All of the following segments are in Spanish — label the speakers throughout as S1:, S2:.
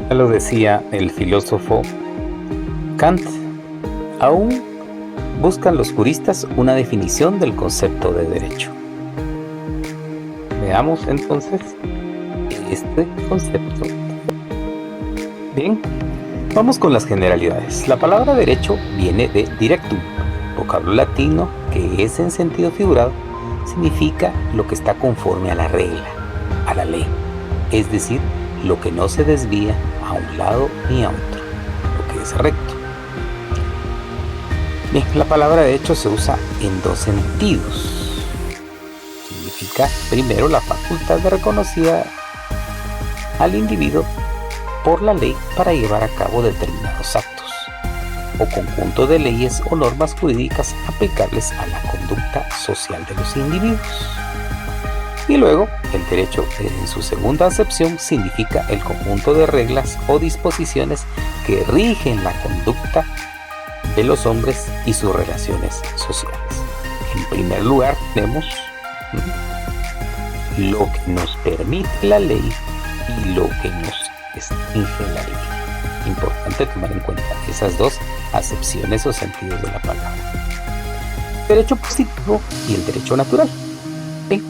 S1: Ya lo decía el filósofo Kant. Aún buscan los juristas una definición del concepto de derecho. Veamos entonces este concepto. Bien, vamos con las generalidades. La palabra derecho viene de directum, vocablo latino que es en sentido figurado, significa lo que está conforme a la regla, a la ley, es decir, lo que no se desvía a un lado ni a otro, lo que es recto. Bien, la palabra derecho se usa en dos sentidos. Significa, primero, la facultad de reconocida al individuo por la ley para llevar a cabo determinados actos o conjunto de leyes o normas jurídicas aplicables a la conducta social de los individuos. Y luego, el derecho en su segunda acepción significa el conjunto de reglas o disposiciones que rigen la conducta de los hombres y sus relaciones sociales. En primer lugar, tenemos lo que nos permite la ley y lo que nos restringe la ley. Importante tomar en cuenta esas dos acepciones o sentidos de la palabra. Derecho positivo y el derecho natural. Bien,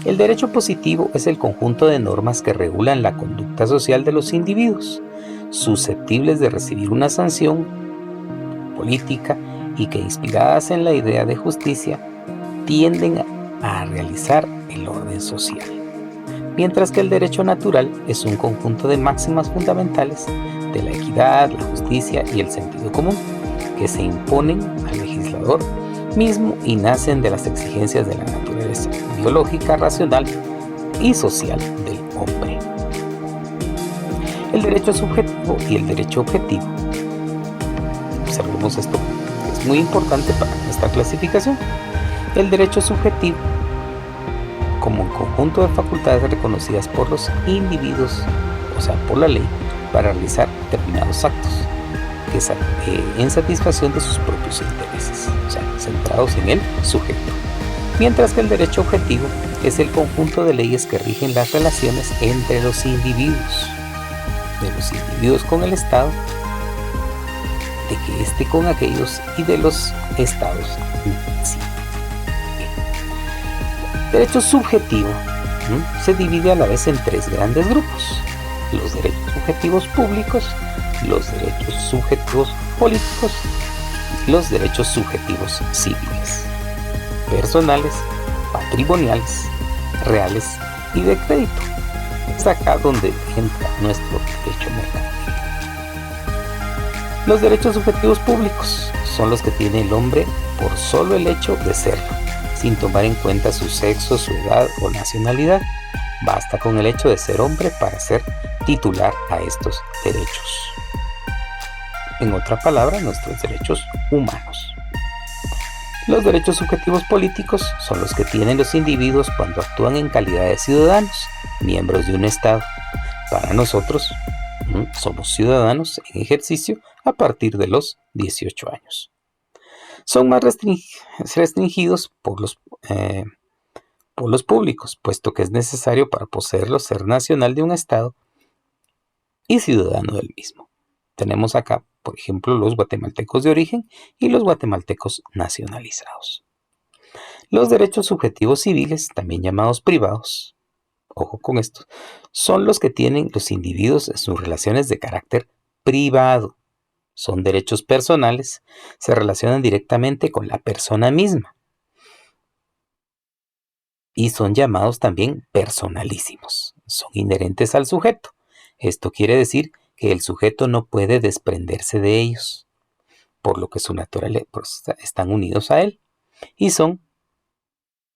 S1: el derecho positivo es el conjunto de normas que regulan la conducta social de los individuos, susceptibles de recibir una sanción política y que, inspiradas en la idea de justicia, tienden a realizar el orden social. Mientras que el derecho natural es un conjunto de máximas fundamentales de la equidad, la justicia y el sentido común, que se imponen al legislador mismo y nacen de las exigencias de la naturaleza biológica, racional y social del hombre. El derecho subjetivo y el derecho objetivo. Observemos esto, es muy importante para esta clasificación. El derecho subjetivo, como un conjunto de facultades reconocidas por los individuos, o sea, por la ley, para realizar determinados actos en satisfacción de sus propios intereses, o sea, centrados en el sujeto. Mientras que el derecho objetivo es el conjunto de leyes que rigen las relaciones entre los individuos, de los individuos con el Estado, de que éste con aquellos y de los estados en sí. Derecho subjetivo se divide a la vez en tres grandes grupos: los derechos subjetivos públicos, los derechos subjetivos políticos y los derechos subjetivos civiles, personales, patrimoniales, reales y de crédito. Es acá donde entra nuestro derecho mercantil. Los derechos subjetivos públicos son los que tiene el hombre por solo el hecho de serlo, sin tomar en cuenta su sexo, su edad o nacionalidad. Basta con el hecho de ser hombre para ser titular a estos derechos. En otra palabra, nuestros derechos humanos. Los derechos subjetivos políticos son los que tienen los individuos cuando actúan en calidad de ciudadanos, miembros de un Estado. Para nosotros, somos ciudadanos en ejercicio a partir de los 18 años. Son más restringidos por los públicos, puesto que es necesario para poseerlo ser nacional de un Estado y ciudadano del mismo. Tenemos acá, por ejemplo, los guatemaltecos de origen y los guatemaltecos nacionalizados. Los derechos subjetivos civiles, también llamados privados, ojo con esto, son los que tienen los individuos en sus relaciones de carácter privado. Son derechos personales, se relacionan directamente con la persona misma y son llamados también personalísimos. Son inherentes al sujeto. Esto quiere decir que el sujeto no puede desprenderse de ellos, por lo que su naturaleza están unidos a él y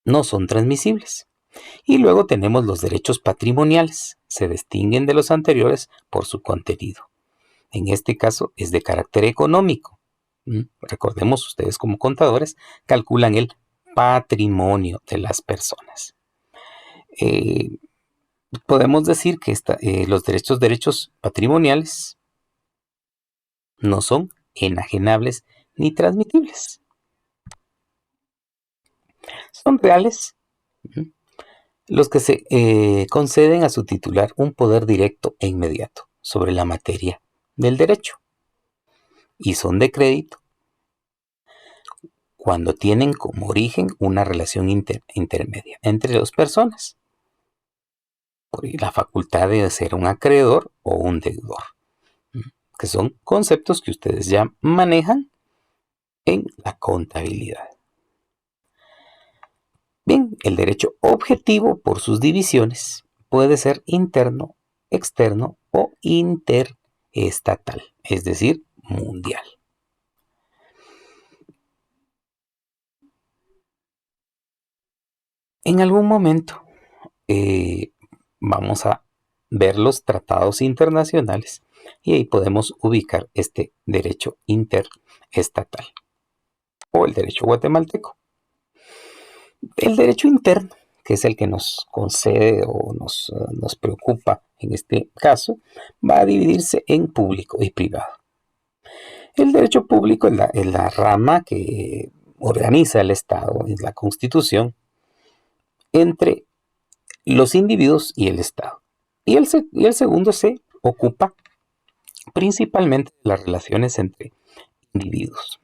S1: no son transmisibles. Y luego tenemos los derechos patrimoniales. Se distinguen de los anteriores por su contenido. En este caso es de carácter económico. Recordemos, ustedes como contadores calculan el patrimonio de las personas. Podemos decir que los derechos patrimoniales no son enajenables ni transmitibles. Son reales los que se conceden a su titular un poder directo e inmediato sobre la materia del derecho y son de crédito cuando tienen como origen una relación intermedia entre dos personas, por la facultad de ser un acreedor o un deudor, que son conceptos que ustedes ya manejan en la contabilidad. Bien, el derecho objetivo por sus divisiones puede ser interno, externo o interestatal, es decir, mundial. En algún momento vamos a ver los tratados internacionales y ahí podemos ubicar este derecho interestatal o el derecho guatemalteco. El derecho interno, que es el que nos concede o nos preocupa en este caso, va a dividirse en público y privado. El derecho público es la rama que organiza el Estado, es la Constitución, entre los individuos y el Estado. Y el segundo se ocupa principalmente de las relaciones entre individuos.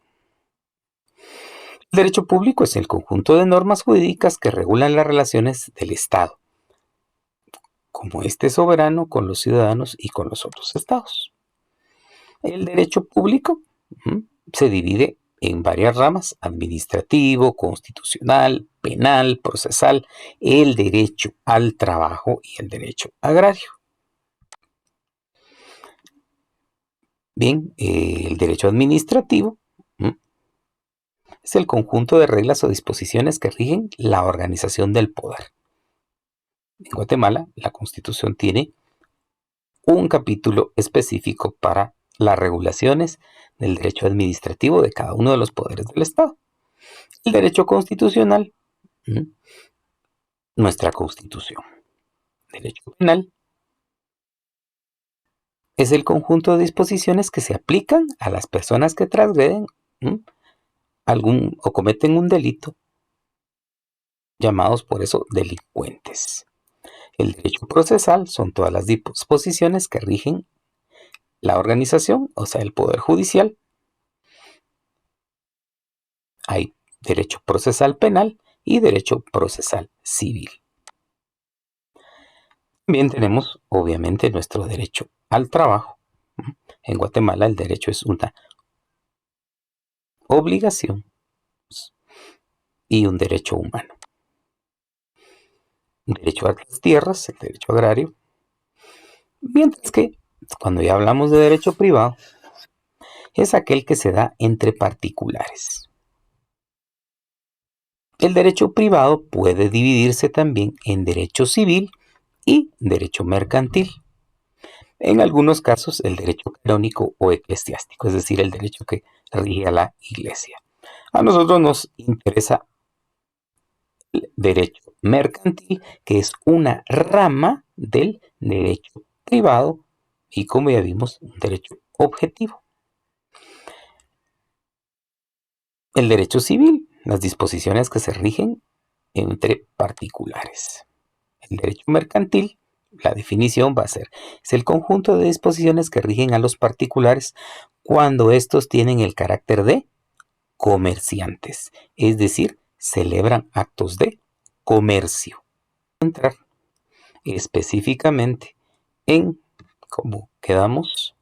S1: El derecho público es el conjunto de normas jurídicas que regulan las relaciones del Estado, como este soberano con los ciudadanos y con los otros estados. El derecho público se divide en varias ramas: administrativo, constitucional, penal, procesal, el derecho al trabajo y el derecho agrario. Bien, el derecho administrativo es el conjunto de reglas o disposiciones que rigen la organización del poder. En Guatemala, la Constitución tiene un capítulo específico para las regulaciones del derecho administrativo de cada uno de los poderes del Estado. El derecho constitucional, nuestra Constitución. Derecho penal es el conjunto de disposiciones que se aplican a las personas que transgreden algún o cometen un delito, llamados por eso delincuentes. El derecho procesal son todas las disposiciones que rigen la organización, o sea, el poder judicial. Hay derecho procesal penal y derecho procesal civil. También tenemos, obviamente, nuestro derecho al trabajo. En Guatemala el derecho es una obligación y un derecho humano. Un derecho a las tierras, el derecho agrario. Mientras que, cuando ya hablamos de derecho privado, es aquel que se da entre particulares. El derecho privado puede dividirse también en derecho civil y derecho mercantil. En algunos casos, el derecho canónico o eclesiástico, es decir, el derecho que rige a la iglesia. A nosotros nos interesa el derecho mercantil, que es una rama del derecho privado y, como ya vimos, un derecho objetivo. El derecho civil, las disposiciones que se rigen entre particulares. El derecho mercantil, la definición va a ser, es el conjunto de disposiciones que rigen a los particulares cuando estos tienen el carácter de comerciantes, es decir, celebran actos de comercio. Entrar específicamente en cómo quedamos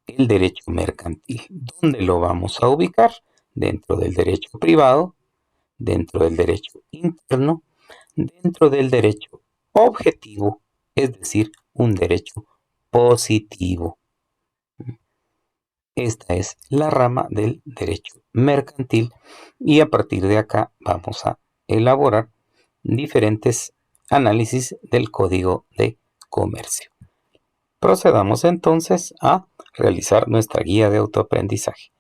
S1: el derecho mercantil. ¿Dónde lo vamos a ubicar? Dentro del derecho privado, dentro del derecho interno, dentro del derecho objetivo, es decir, un derecho positivo. Esta es la rama del derecho mercantil y a partir de acá vamos a elaborar diferentes análisis del Código de Comercio. Procedamos entonces a realizar nuestra guía de autoaprendizaje.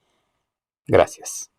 S1: Gracias.